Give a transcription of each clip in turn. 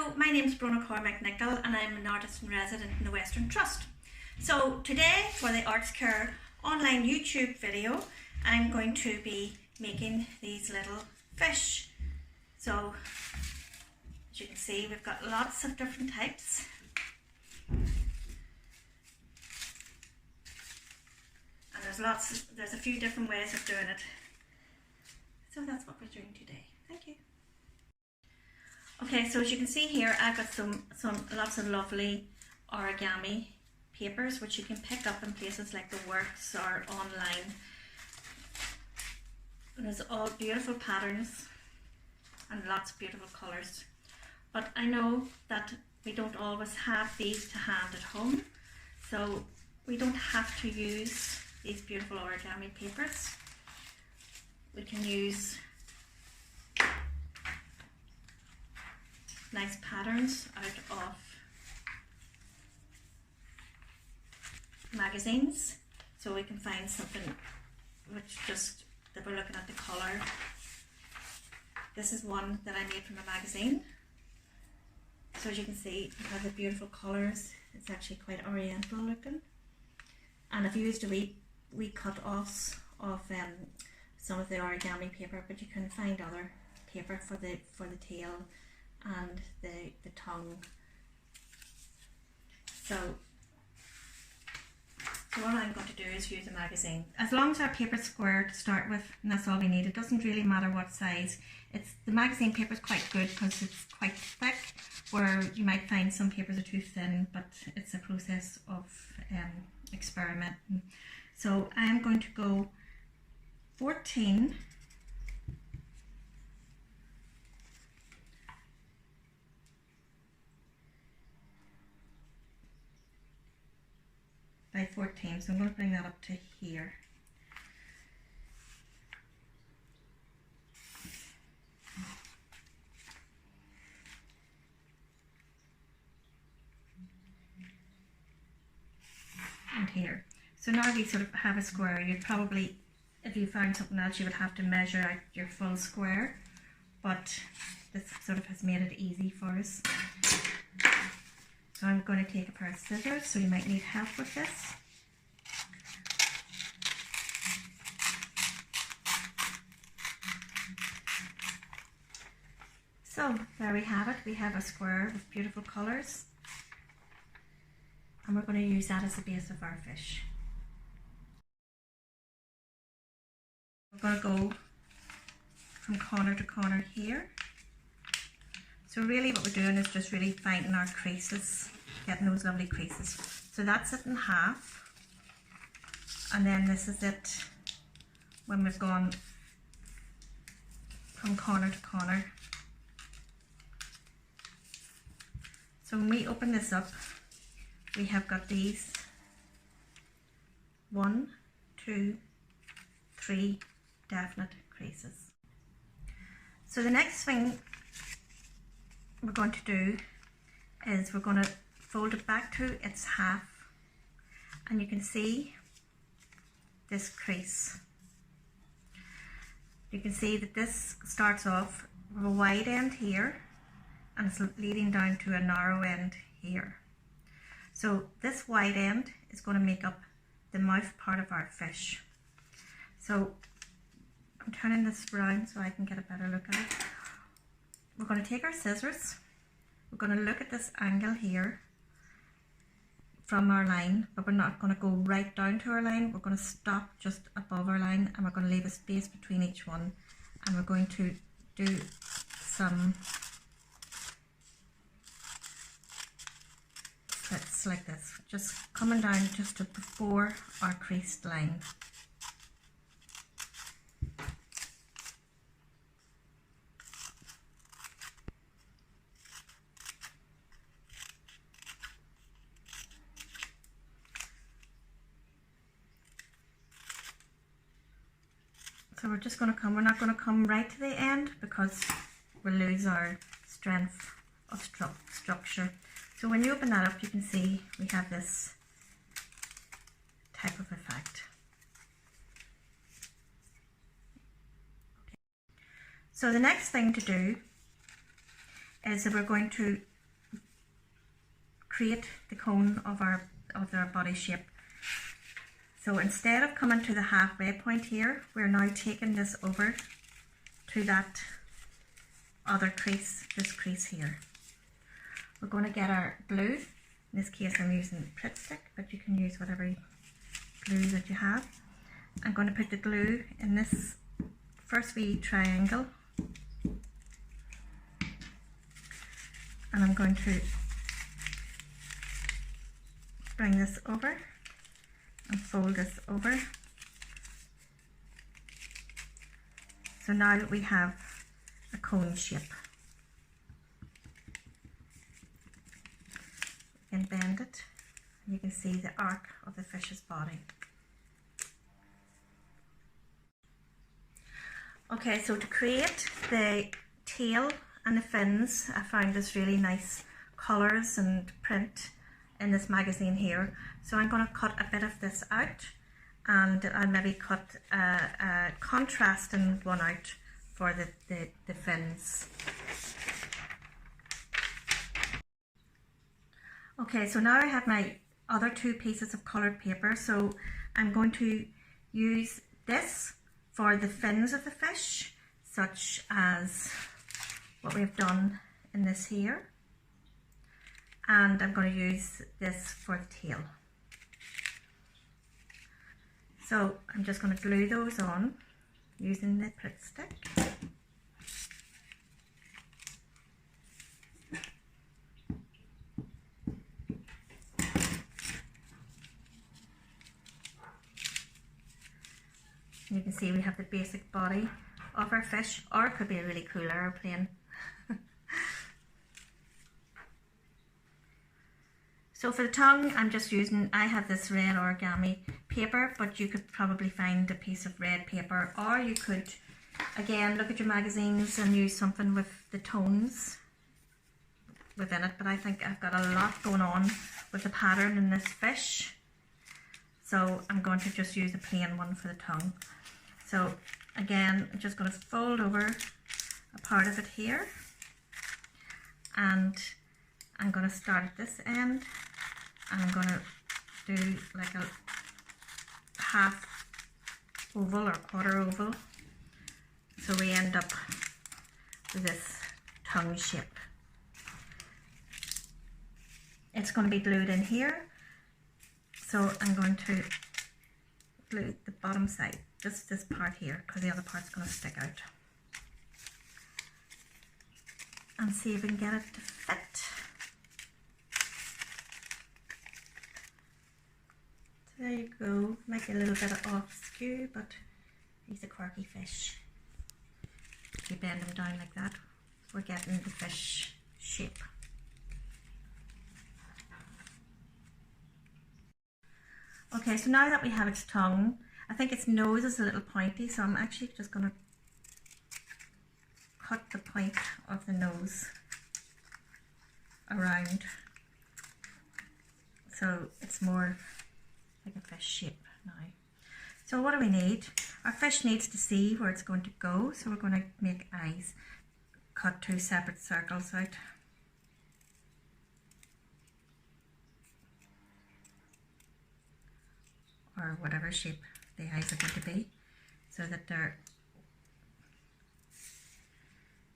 Hello, my name is Bronagh Corr McNicholl and I'm an artist in resident in the Western Trust. So today for the Arts Care online YouTube video, I'm going to be making these little fish. So as you can see, we've got lots of different types. And there's a few different ways of doing it. So that's what we're doing today. Thank you. Okay, so as you can see here, I've got lots of lovely origami papers which you can pick up in places like the Works or online. And there's all beautiful patterns and lots of beautiful colours. But I know that we don't always have these to hand at home, so we don't have to use these beautiful origami papers. We can use nice patterns out of magazines, so we can find something which just that we're looking at the colour. This is one that I made from a magazine. So as you can see, it has the beautiful colours. It's actually quite oriental looking, and I've used a wee cut-offs of some of the origami paper, but you can find other paper for the tail and the tongue. So what I'm going to do is use a magazine. As long as our paper's square to start with, and that's all we need. It doesn't really matter what size. The magazine paper is quite good because it's quite thick, where you might find some papers are too thin, but it's a process of experimenting. So I'm going to go 14 by 14, so I'm going to bring that up to here. And here. So now we sort of have a square. You'd probably, if you found something else, you would have to measure out your full square, but this sort of has made it easy for us. So I'm going to take a pair of scissors, so you might need help with this. So there we have it. We have a square with beautiful colours, and we're going to use that as the base of our fish. We're going to go from corner to corner here. So really what we're doing is just really finding our creases, getting those lovely creases. So that's it in half, and then this is it when we've gone from corner to corner. So when we open this up, we have got these 1, 2, 3 definite creases. So the next thing we're going to do is we're going to fold it back to its half, and you can see this crease. You can see that this starts off with a wide end here and it's leading down to a narrow end here. So this wide end is going to make up the mouth part of our fish. So I'm turning this around so I can get a better look at it. We're going to take our scissors, we're going to look at this angle here from our line, but we're not going to go right down to our line. We're going to stop just above our line, and we're going to leave a space between each one, and we're going to do some slits like this, just coming down just to before our creased line. So we're just going to we're not going to come right to the end because we'll lose our strength of structure. So when you open that up, you can see we have this type of effect. Okay. So the next thing to do is that we're going to create the cone of our body shape. So instead of coming to the halfway point here, we're now taking this over to that other crease, this crease here. We're going to get our glue. In this case I'm using Pritt Stick, but you can use whatever glue that you have. I'm going to put the glue in this first wee triangle, and I'm going to bring this over and fold this over. So now we have a cone shape. You can bend it and you can see the arc of the fish's body. Okay, so to create the tail and the fins, I found this really nice colours and print in this magazine here. So I'm going to cut a bit of this out, and I'll maybe cut a contrasting one out for the fins. Okay, so now I have my other two pieces of coloured paper, so I'm going to use this for the fins of the fish, such as what we've done in this here, and I'm going to use this for the tail. So I'm just going to glue those on using the Pritt Stick. You can see we have the basic body of our fish, or it could be a really cool aeroplane. So for the tongue, I'm just using, I have this red origami paper, but you could probably find a piece of red paper, or you could, again, look at your magazines and use something with the tones within it. But I think I've got a lot going on with the pattern in this fish, so I'm going to just use a plain one for the tongue. So again, I'm just going to fold over a part of it here, and I'm going to start at this end, and I'm going to do like a half oval or quarter oval, so we end up with this tongue shape. It's going to be glued in here, so I'm going to glue the bottom side, just this part here, because the other part's going to stick out, and see if we can get it to fit. There you go, might be a little bit of off skew, but he's a quirky fish. If you bend him down like that, we're getting the fish shape. Okay, so now that we have its tongue, I think its nose is a little pointy, so I'm actually just going to cut the point of the nose around, so it's more like a fish shape now. So what do we need? Our fish needs to see where it's going to go, so we're going to make eyes. Cut two separate circles out. Or whatever shape the eyes are going to be, so that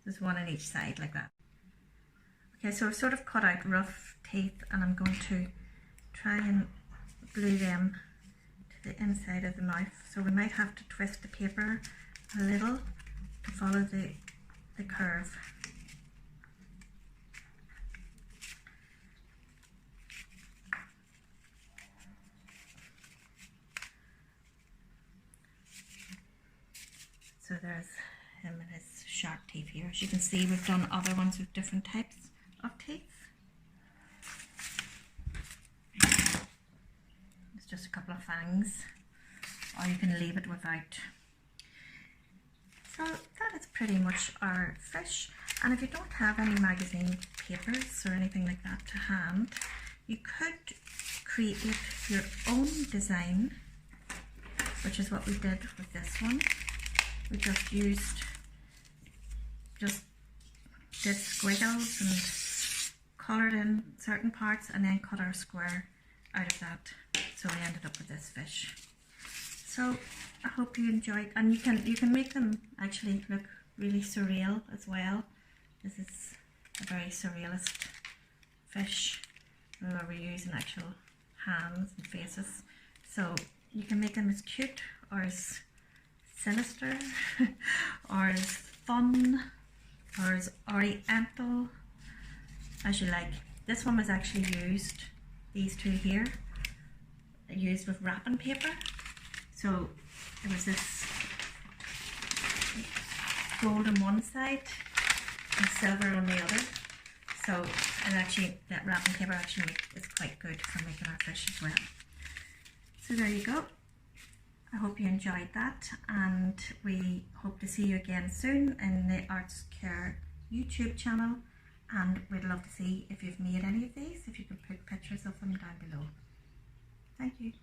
there's one on each side like that. Okay, so I've sort of cut out rough teeth, and I'm going to try and glue them to the inside of the mouth. So we might have to twist the paper a little to follow the curve. So there's him and his sharp teeth here. As you can see, we've done other ones with different types of teeth. It's just a couple of fangs, or you can leave it without. So that is pretty much our fish. And if you don't have any magazine papers or anything like that to hand, you could create your own design, which is what we did with this one. We just did squiggles and coloured in certain parts and then cut our square out of that. So we ended up with this fish. So I hope you enjoyed, and you can make them actually look really surreal as well. This is a very surrealist fish where we're using actual hands and faces. So you can make them as cute or as sinister or as fun or as oriental as you like. This one was actually used, these two here, used with wrapping paper. So it was this gold on one side and silver on the other. So, and actually that wrapping paper actually is quite good for making our fish as well. So there you go. I hope you enjoyed that, and we hope to see you again soon in the Arts Care YouTube channel, and we'd love to see if you've made any of these, if you could put pictures of them down below. Thank you.